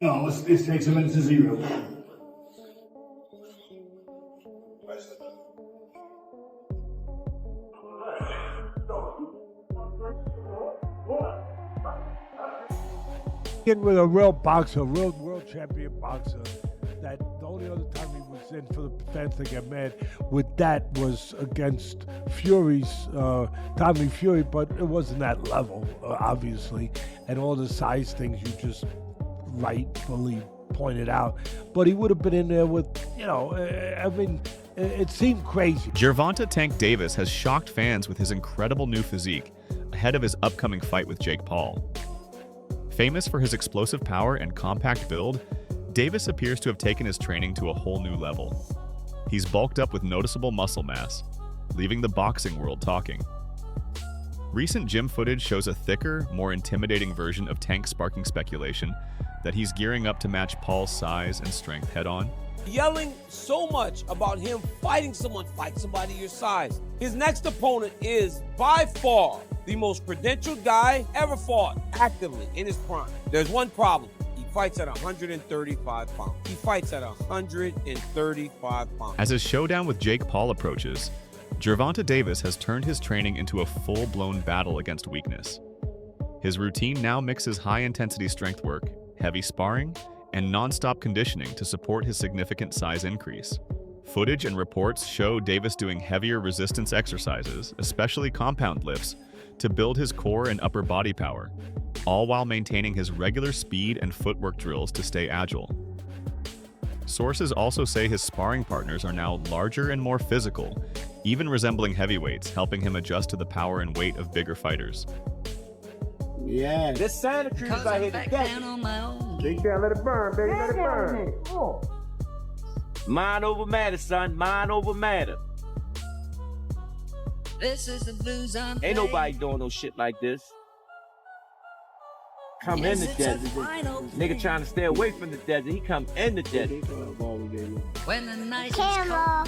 No, this takes a minute to zero. Getting with a real boxer, a real world champion boxer, that the only other time he was in for the fans to get mad with that was against Fury's, Tommy Fury, but it wasn't that level, obviously, and all the size things you just rightfully pointed out. But he would have been in there with, I mean, it seemed crazy. Gervonta Tank Davis has shocked fans with his incredible new physique ahead of his upcoming fight with Jake Paul. Famous for his explosive power and compact build, Davis appears to have taken his training to a whole new level. He's bulked up with noticeable muscle mass, leaving the boxing world talking. Recent gym footage shows a thicker, more intimidating version of Tank, sparking speculation that he's gearing up to match Paul's size and strength head-on. Yelling so much about him fighting someone, fight somebody your size. His next opponent is, by far, the most credentialed guy ever fought actively in his prime. There's one problem. He fights at 135 pounds. He fights at 135 pounds. As his showdown with Jake Paul approaches, Gervonta Davis has turned his training into a full-blown battle against weakness. His routine now mixes high-intensity strength work, heavy sparring, and non-stop conditioning to support his significant size increase. Footage and reports show Davis doing heavier resistance exercises, especially compound lifts, to build his core and upper body power, all while maintaining his regular speed and footwork drills to stay agile. Sources also say his sparring partners are now larger and more physical, even resembling heavyweights, helping him adjust to the power and weight of bigger fighters. Yeah, this Santa Cruz I hit the deck. You can't let it burn, baby. Let it burn. Mind over matter, son. Mind over matter. This is the blues I'm Ain't nobody doing no shit like this. Come in the desert. Nigga trying to stay away from the desert. He come in the desert. when the night Camera.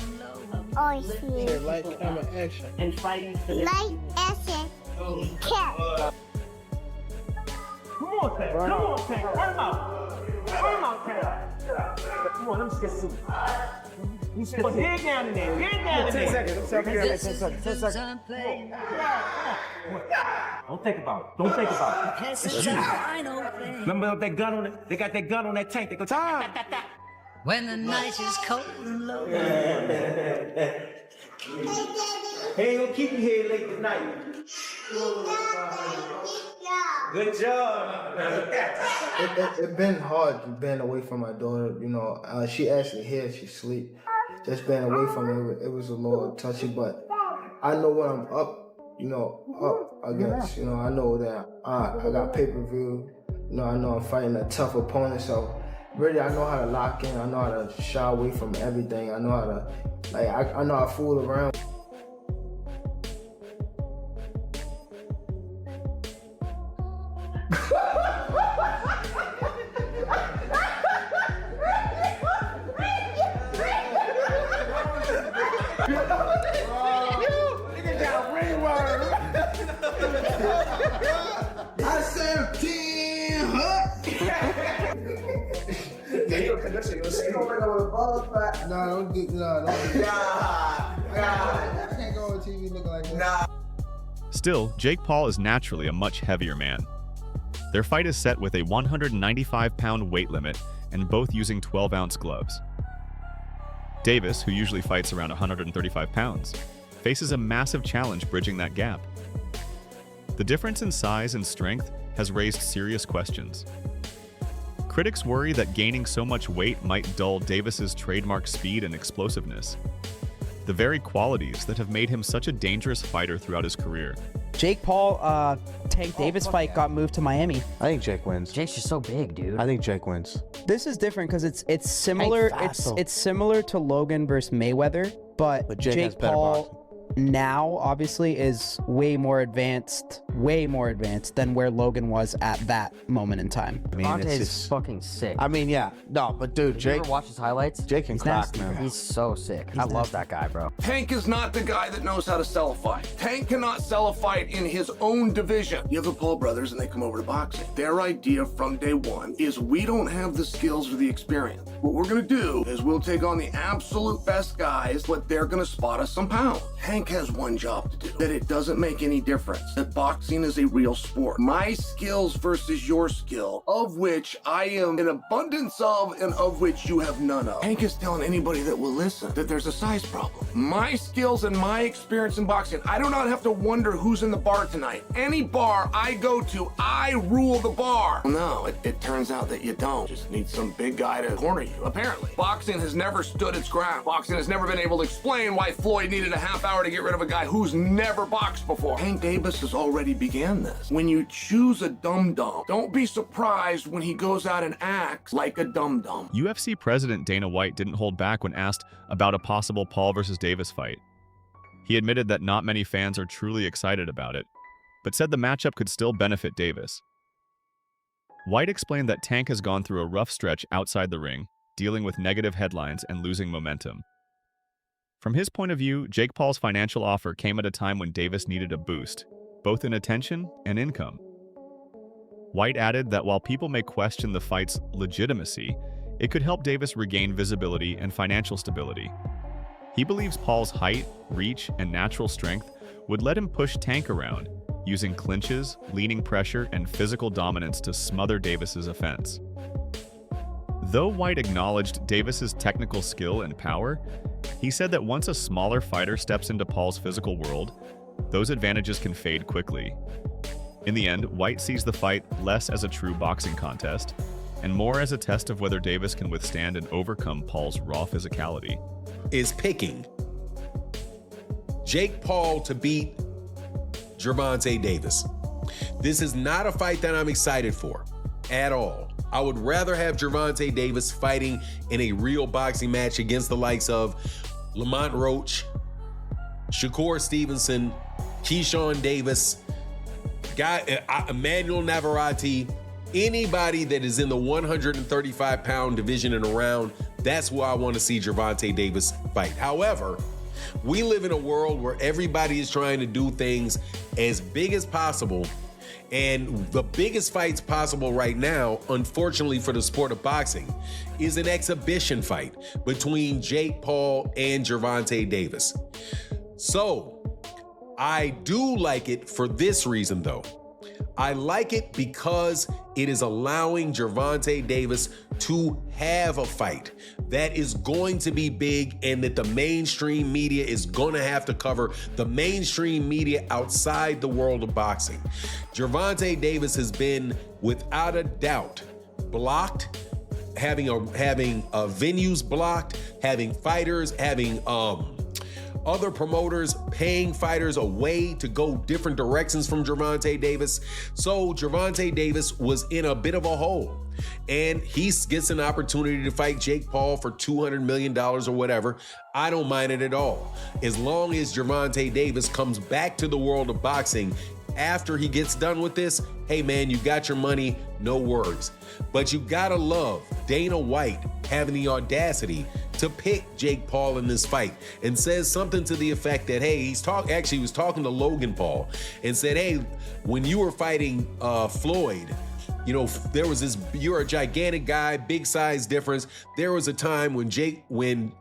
Oh, Yeah, light, camera, action. Light, action. Cat. Come on, Tank. Come on, Tank. Run him out. Run him out, Tank. Come on, let me get some. You should dig down in there. Dig down in there. 10 seconds. 10 seconds. 10 seconds. Don't think about it. Don't think about it. Remember that gun on it? They got that gun on that tank. They go, ta. when the night is cold and low. He ain't gonna keep you here late tonight. Good job. It's been hard being away from my daughter. She actually here, she sleep. Just being away from her, it was a little touchy, but I know when I'm up, up against. I know that I got pay-per-view. I know I'm fighting a tough opponent, so really I know how to lock in. I know how to shy away from everything. I know how to, I know how to fool around. I said 10, Nah, don't do. I can't go on TV looking like that. Still, Jake Paul is naturally a much heavier man. Their fight is set with a 195-pound weight limit and both using 12-ounce gloves. Davis, who usually fights around 135 pounds, faces a massive challenge bridging that gap. The difference in size and strength has raised serious questions. Critics worry that gaining so much weight might dull Davis's trademark speed and explosiveness, the very qualities that have made him such a dangerous fighter throughout his career. Jake Paul, Tank Davis fight got moved to Miami. I think Jake wins. Jake's just so big, dude. I think Jake wins. This is different because it's similar. It's similar to Logan versus Mayweather, but Jake has better boxing. now, obviously, is way more advanced than where Logan was at that moment in time. I mean, Gervonta it's is just, fucking sick. I mean, yeah. No, but dude, Did you Jake, ever watch his highlights? Jake can He's crack, nasty, man. bro. He's so sick. I love that guy, bro. Tank is not the guy that knows how to sell a fight. Tank cannot sell a fight in his own division. You have the Paul brothers and they come over to boxing. Their idea from day one is we don't have the skills or the experience. What we're gonna do is we'll take on the absolute best guys, but they're gonna spot us some pounds. Tank has one job to do, that it doesn't make any difference, that boxing is a real sport. My skills versus your skill, of which I am an abundance of and of which you have none of. Tank is telling anybody that will listen that there's a size problem. My skills and my experience in boxing, I do not have to wonder who's in the bar tonight. Any bar I go to, I rule the bar. No, it turns out that you don't. Just need some big guy to corner you, apparently. Boxing has never stood its ground. Boxing has never been able to explain why Floyd needed a half hour to get rid of a guy who's never boxed before. Tank Davis has already began this. When you choose a dum-dum, don't be surprised when he goes out and acts like a dum-dum. UFC President Dana White didn't hold back when asked about a possible Paul versus Davis fight. He admitted that not many fans are truly excited about it, but said the matchup could still benefit Davis. White explained that Tank has gone through a rough stretch outside the ring, dealing with negative headlines and losing momentum. From his point of view, Jake Paul's financial offer came at a time when Davis needed a boost, both in attention and income. White added that while people may question the fight's legitimacy, it could help Davis regain visibility and financial stability. He believes Paul's height, reach, and natural strength would let him push Tank around, using clinches, leaning pressure, and physical dominance to smother Davis's offense. Though White acknowledged Davis's technical skill and power, he said that once a smaller fighter steps into Paul's physical world, those advantages can fade quickly. In the end, White sees the fight less as a true boxing contest and more as a test of whether Davis can withstand and overcome Paul's raw physicality. Is picking Jake Paul to beat Gervonta Davis. This is not a fight that I'm excited for at all. I would rather have Gervonta Davis fighting in a real boxing match against the likes of Lamont Roach, Shakur Stevenson, Keyshawn Davis, Emmanuel Navarrete, anybody that is in the 135-pound division and around. That's who I want to see Gervonta Davis fight. However, we live in a world where everybody is trying to do things as big as possible. And the biggest fights possible right now, unfortunately for the sport of boxing, is an exhibition fight between Jake Paul and Gervonta Davis. So I do like it for this reason, though. I like it because it is allowing Gervonta Davis to have a fight that is going to be big and that the mainstream media is going to have to cover, the mainstream media outside the world of boxing. Gervonta Davis has been, without a doubt, blocked, having venues blocked, having fighters, having other promoters paying fighters away to go different directions from Gervonta Davis. So Gervonta Davis was in a bit of a hole. And he gets an opportunity to fight Jake Paul for $200 million or whatever. I don't mind it at all. As long as Gervonta Davis comes back to the world of boxing after he gets done with this, hey man, you got your money, no worries. But you gotta love Dana White having the audacity to pick Jake Paul in this fight and says something to the effect that, hey, he was talking to Logan Paul and said, hey, when you were fighting Floyd, you know, there was this, you're a gigantic guy, big size difference. There was a time when Floyd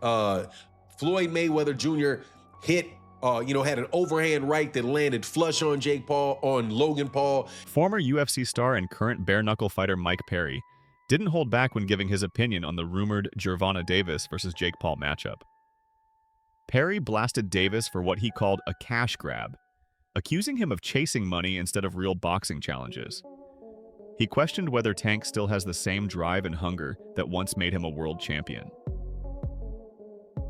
Mayweather Jr. hit, had an overhand right that landed flush on Logan Paul. Former UFC star and current bare-knuckle fighter Mike Perry didn't hold back when giving his opinion on the rumored Gervonta Davis versus Jake Paul matchup. Perry blasted Davis for what he called a cash grab, accusing him of chasing money instead of real boxing challenges. He questioned whether Tank still has the same drive and hunger that once made him a world champion.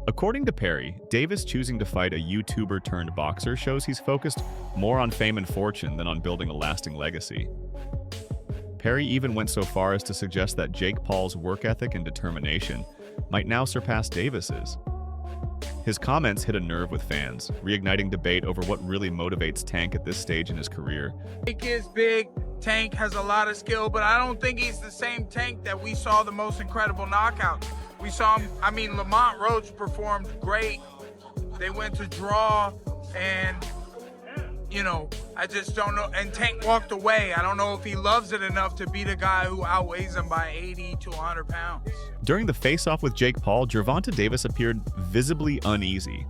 According to Perry, Davis choosing to fight a YouTuber-turned-boxer shows he's focused more on fame and fortune than on building a lasting legacy. Perry even went so far as to suggest that Jake Paul's work ethic and determination might now surpass Davis's. His comments hit a nerve with fans, reigniting debate over what really motivates Tank at this stage in his career. Tank is big. Tank has a lot of skill, but I don't think he's the same Tank that we saw the most incredible knockouts. We saw him, I mean, Lamont Roach performed great. They went to draw, and, you know, I just don't know. And Tank walked away. I don't know if he loves it enough to beat a guy who outweighs him by 80 to 100 pounds. During the face-off with Jake Paul, Gervonta Davis appeared visibly uneasy,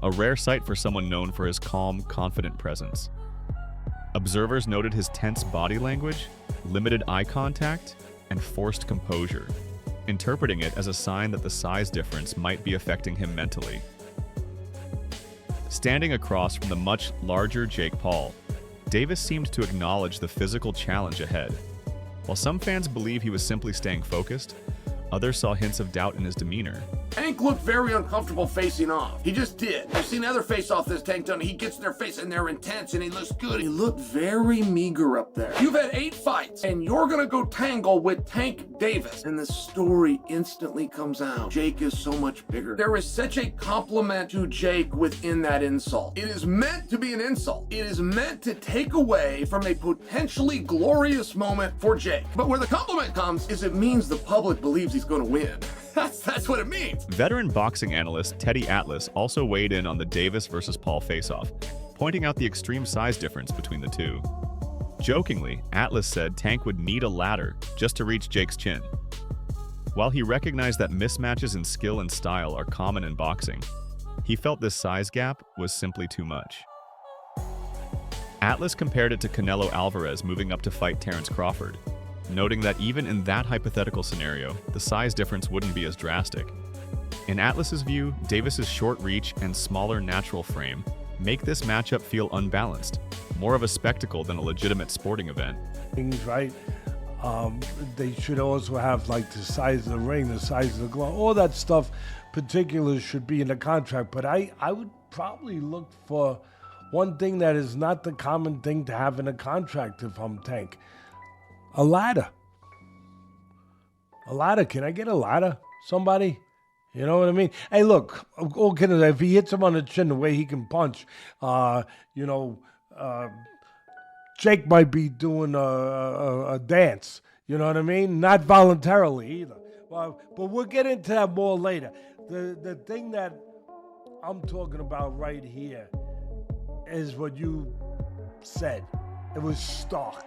a rare sight for someone known for his calm, confident presence. Observers noted his tense body language, limited eye contact, and forced composure, interpreting it as a sign that the size difference might be affecting him mentally. Standing across from the much larger Jake Paul, Davis seemed to acknowledge the physical challenge ahead. While some fans believe he was simply staying focused, others saw hints of doubt in his demeanor. Tank looked very uncomfortable facing off. He just did. I've seen other face-off this Tank done. He gets in their face and they're intense and he looks good. He looked very meager up there. You've had 8 fights and you're gonna go tangle with Tank Davis. And the story instantly comes out. Jake is so much bigger. There is such a compliment to Jake within that insult. It is meant to be an insult. It is meant to take away from a potentially glorious moment for Jake. But where the compliment comes is it means the public believes he's gonna win. That's what it means. Veteran boxing analyst Teddy Atlas also weighed in on the Davis versus Paul face-off, pointing out the extreme size difference between the two. Jokingly, Atlas said Tank would need a ladder just to reach Jake's chin. While he recognized that mismatches in skill and style are common in boxing, he felt this size gap was simply too much. Atlas compared it to Canelo Alvarez moving up to fight Terence Crawford, noting that even in that hypothetical scenario, the size difference wouldn't be as drastic. In Atlas's view, Davis's short reach and smaller natural frame make this matchup feel unbalanced, more of a spectacle than a legitimate sporting event. Things right. They should also have like the size of the ring, the size of the glove, all that stuff. Particulars should be in the contract. But I would probably look for one thing that is not the common thing to have in a contract if I'm Tank. A ladder. A ladder. Can I get a ladder? Somebody? You know what I mean? Hey, look, if he hits him on the chin the way he can punch, Jake might be doing a dance. You know what I mean? Not voluntarily either. But we'll get into that more later. The thing that I'm talking about right here is what you said. It was stark.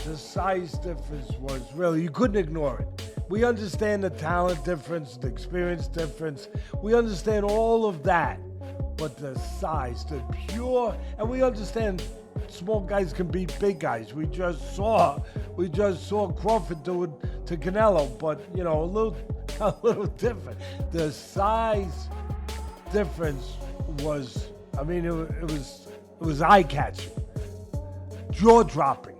The size difference was really, you couldn't ignore it. We understand the talent difference, the experience difference. We understand all of that. But the size, the pure, and we understand small guys can beat big guys. We just saw Crawford do it to Canelo, but a little different. The size difference was, it was eye-catching, jaw-dropping.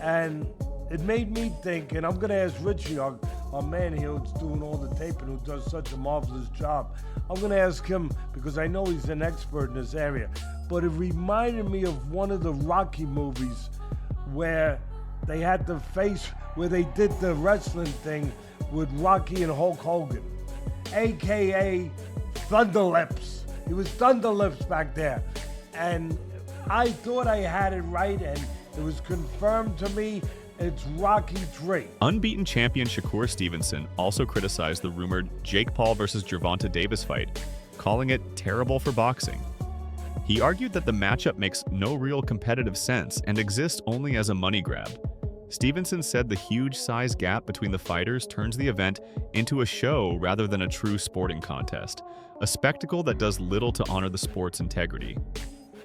And it made me think, and I'm going to ask Richie, our man here who's doing all the taping, who does such a marvelous job. I'm going to ask him, because I know he's an expert in this area, but it reminded me of one of the Rocky movies where they had the face, where they did the wrestling thing with Rocky and Hulk Hogan, a.k.a. Thunder Lips. He was Thunder Lips back there. And I thought I had it right, and it was confirmed to me. It's Rocky III. Unbeaten champion Shakur Stevenson also criticized the rumored Jake Paul versus Gervonta Davis fight, calling it terrible for boxing. He argued that the matchup makes no real competitive sense and exists only as a money grab. Stevenson said the huge size gap between the fighters turns the event into a show rather than a true sporting contest, a spectacle that does little to honor the sport's integrity.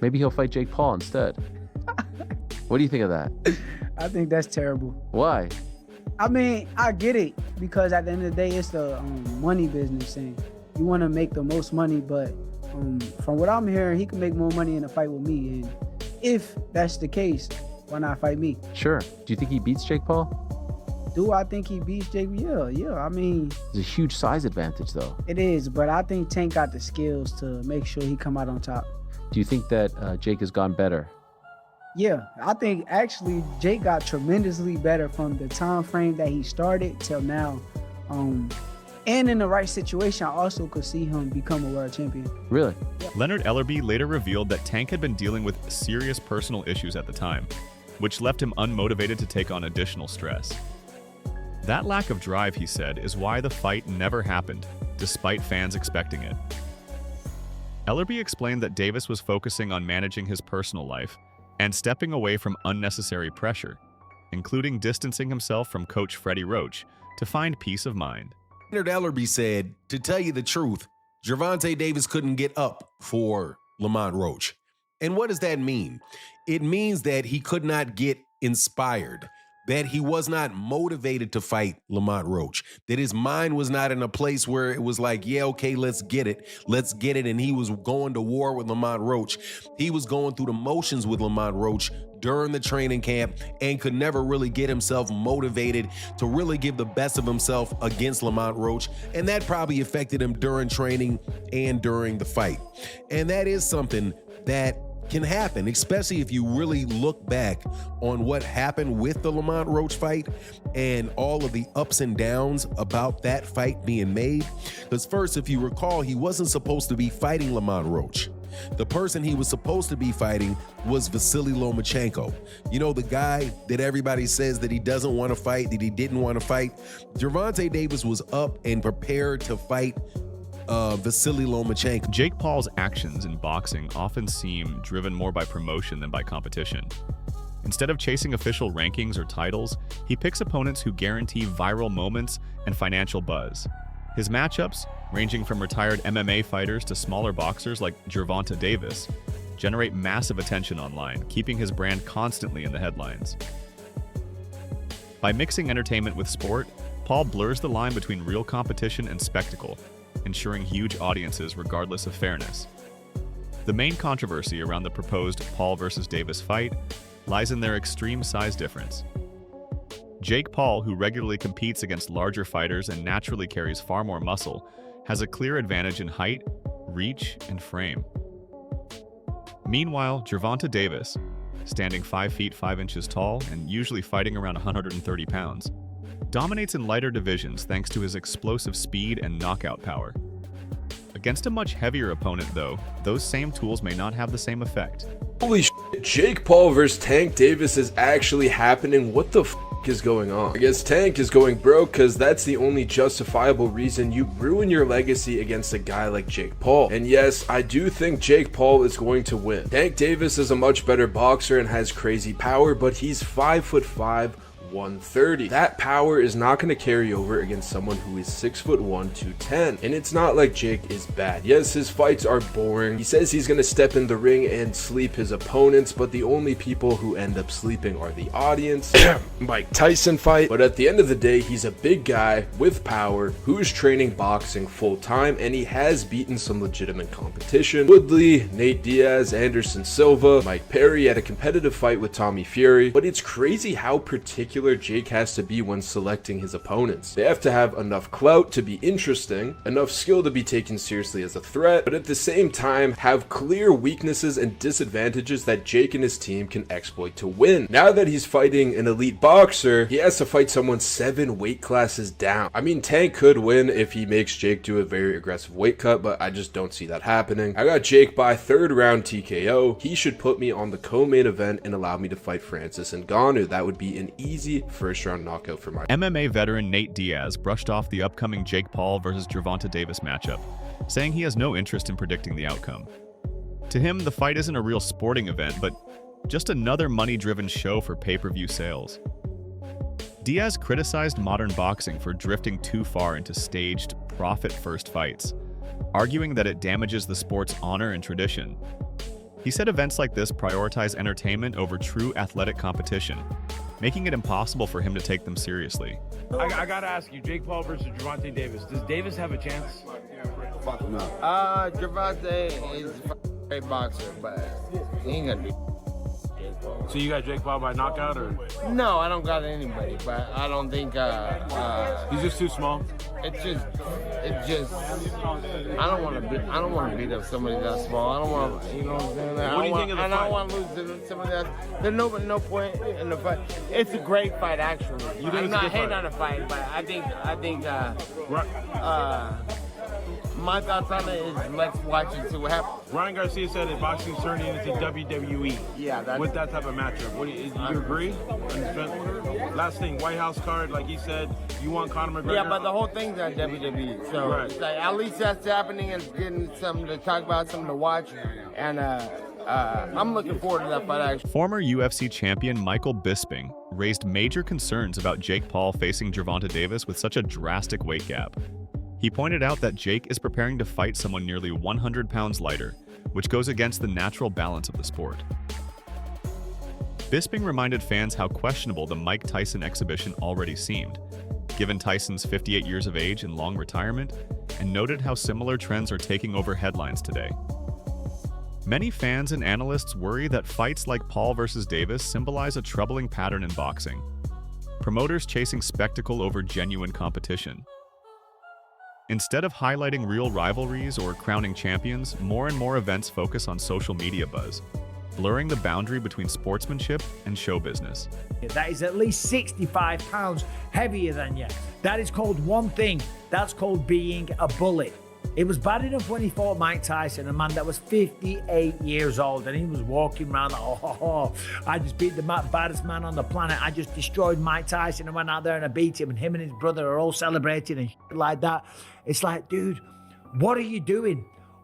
Maybe he'll fight Jake Paul instead. What do you think of that? I think that's terrible. Why? I get it, because at the end of the day, it's the money business, and you want to make the most money, but from what I'm hearing, he can make more money in a fight with me, and if that's the case, why not fight me? Sure. Do you think he beats Jake Paul? Do I think he beats Jake? Yeah. It's a huge size advantage, though. It is, but I think Tank got the skills to make sure he come out on top. Do you think that Jake has gone better? Yeah, I think actually Jake got tremendously better from the time frame that he started till now. And in the right situation, I also could see him become a world champion. Really? Leonard Ellerbe later revealed that Tank had been dealing with serious personal issues at the time, which left him unmotivated to take on additional stress. That lack of drive, he said, is why the fight never happened, despite fans expecting it. Ellerbe explained that Davis was focusing on managing his personal life and stepping away from unnecessary pressure, including distancing himself from coach Freddie Roach to find peace of mind. Leonard Ellerbe said, to tell you the truth, Gervonta Davis couldn't get up for Lamont Roach. And what does that mean? It means that he could not get inspired, that he was not motivated to fight Lamont Roach, that his mind was not in a place where it was like, yeah, okay, let's get it. And he was going to war with Lamont Roach. He was going through the motions with Lamont Roach during the training camp and could never really get himself motivated to really give the best of himself against Lamont Roach. And that probably affected him during training and during the fight. And that is something that can happen, especially if you really look back on what happened with the Lamont Roach fight and all of the ups and downs about that fight being made. Because first, if you recall, he wasn't supposed to be fighting Lamont Roach. The person he was supposed to be fighting was Vasily Lomachenko. You know, the guy that everybody says that he doesn't want to fight, that he didn't want to fight. Gervonta Davis was up and prepared to fight Vasily Lomachenko. Jake Paul's actions in boxing often seem driven more by promotion than by competition. Instead of chasing official rankings or titles, he picks opponents who guarantee viral moments and financial buzz. His matchups, ranging from retired MMA fighters to smaller boxers like Gervonta Davis, generate massive attention online, keeping his brand constantly in the headlines. By mixing entertainment with sport, Paul blurs the line between real competition and spectacle, ensuring huge audiences regardless of fairness. The main controversy around the proposed Paul versus Davis fight lies in their extreme size difference. Jake Paul, who regularly competes against larger fighters and naturally carries far more muscle, has a clear advantage in height, reach, and frame. Meanwhile, Gervonta Davis, standing 5 feet 5 inches tall and usually fighting around 130 pounds, dominates in lighter divisions thanks to his explosive speed and knockout power. Against a much heavier opponent, though, those same tools may not have the same effect. Holy shit, Jake Paul versus Tank Davis is actually happening. What the f is going on? I guess Tank is going broke because that's the only justifiable reason you ruin your legacy against a guy like Jake Paul. And yes, I do think Jake Paul is going to win. Tank Davis is a much better boxer and has crazy power, but he's 5'5", 130. That power is not going to carry over against someone who is 6'1", 210. And it's not like Jake is bad. Yes, his fights are boring. He says he's going to step in the ring and sleep his opponents, but the only people who end up sleeping are the audience. Mike Tyson fight. But at the end of the day, he's a big guy with power who's training boxing full time, and he has beaten some legitimate competition. Woodley, Nate Diaz, Anderson Silva, Mike Perry had a competitive fight with Tommy Fury. But it's crazy how particular Jake has to be when selecting his opponents. They have to have enough clout to be interesting, enough skill to be taken seriously as a threat, but at the same time have clear weaknesses and disadvantages that Jake and his team can exploit to win. Now that he's fighting an elite boxer, he has to fight someone 7 weight classes down. I mean, Tank could win if he makes Jake do a very aggressive weight cut, but I just don't see that happening. I got Jake by 3rd round TKO. He should put me on the co-main event and allow me to fight Francis Ngannou. That would be an easy first round knockout for my MMA veteran Nate Diaz brushed off the upcoming Jake Paul versus Gervonta Davis matchup, saying he has no interest in predicting the outcome. To him, the fight isn't a real sporting event, but just another money-driven show for pay-per-view sales. Diaz criticized modern boxing for drifting too far into staged, profit-first fights, arguing that it damages the sport's honor and tradition. He said events like this prioritize entertainment over true athletic competition, making it impossible for him to take them seriously. I gotta ask you, Jake Paul versus Gervonta Davis. Does Davis have a chance? Fuck no. Gervonta is a great boxer, but he ain't gonna do Jake Paul. So you got Jake Paul by knockout, or? No, I don't got anybody, but I don't think he's just too small. it's just. I don't want to beat up somebody that small. I don't want to, you know what I'm saying? What do you think of the fight? I don't want to lose to somebody that. There's no point in the fight. It's a great fight, actually. You think I'm it's a not good hating fight? on the fight, but I think. My thoughts on it is let's watch and see what happens. Ryan Garcia said that boxing's turning into WWE. Yeah, that's, with that type of matchup. Do you agree? Last thing, White House card, like he said, you want Conor McGregor? Yeah, but the whole thing's on WWE. So Right. it's like, at least that's happening and getting something to talk about, something to watch. And I'm looking forward to that fight, actually. Former UFC champion Michael Bisping raised major concerns about Jake Paul facing Gervonta Davis with such a drastic weight gap. He pointed out that Jake is preparing to fight someone nearly 100 pounds lighter, which goes against the natural balance of the sport. Bisping reminded fans how questionable the Mike Tyson exhibition already seemed, given Tyson's 58 years of age and long retirement, and noted how similar trends are taking over headlines today. Many fans and analysts worry that fights like Paul versus Davis symbolize a troubling pattern in boxing. Promoters chasing spectacle over genuine competition. Instead of highlighting real rivalries or crowning champions, more and more events focus on social media buzz, blurring the boundary between sportsmanship and show business. That is at least 65 pounds heavier than you. That is called one thing. That's called being a bully. It was bad enough when he fought Mike Tyson, a man that was 58 years old, and he was walking around like, I just beat the baddest man on the planet. I just destroyed Mike Tyson and went out there and I beat him, and him and his brother are all celebrating and shit like that. It's like, dude, what are you doing?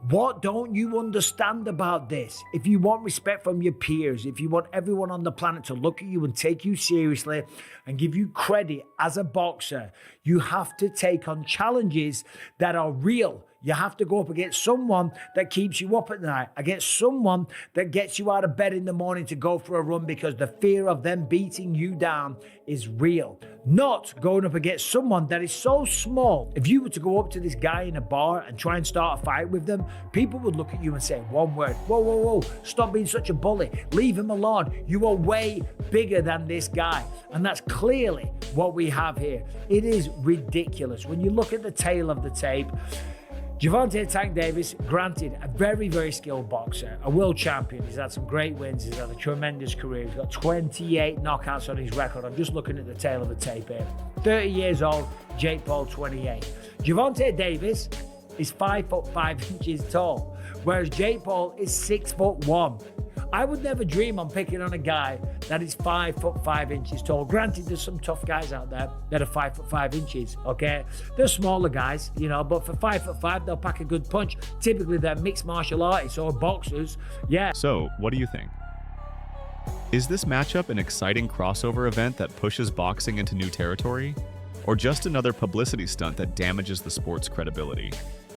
What don't you understand about this? If you want respect from your peers, if you want everyone on the planet to look at you and take you seriously and give you credit as a boxer, you have to take on challenges that are real. You have to go up against someone that keeps you up at night, against someone that gets you out of bed in the morning to go for a run because the fear of them beating you down is real. Not going up against someone that is so small. If you were to go up to this guy in a bar and try and start a fight with them, people would look at you and say one word, whoa, stop being such a bully. Leave him alone. You are way bigger than this guy. And that's clearly what we have here. It is ridiculous. When you look at the tail of the tape, Gervonta Tank Davis, granted, a very, very skilled boxer, a world champion. He's had some great wins. He's had a tremendous career. He's got 28 knockouts on his record. I'm just looking at the tail of the tape here. 30 years old, Jake Paul, 28. Gervonta Davis is 5'5" tall, whereas Jake Paul is 6'1". I would never dream on picking on a guy that is 5'5" tall. Granted, there's some tough guys out there that are 5'5", okay? They're smaller guys, you know, but for 5'5", they'll pack a good punch. Typically, they're mixed martial artists or boxers, yeah. So, what do you think? Is this matchup an exciting crossover event that pushes boxing into new territory? Or just another publicity stunt that damages the sport's credibility?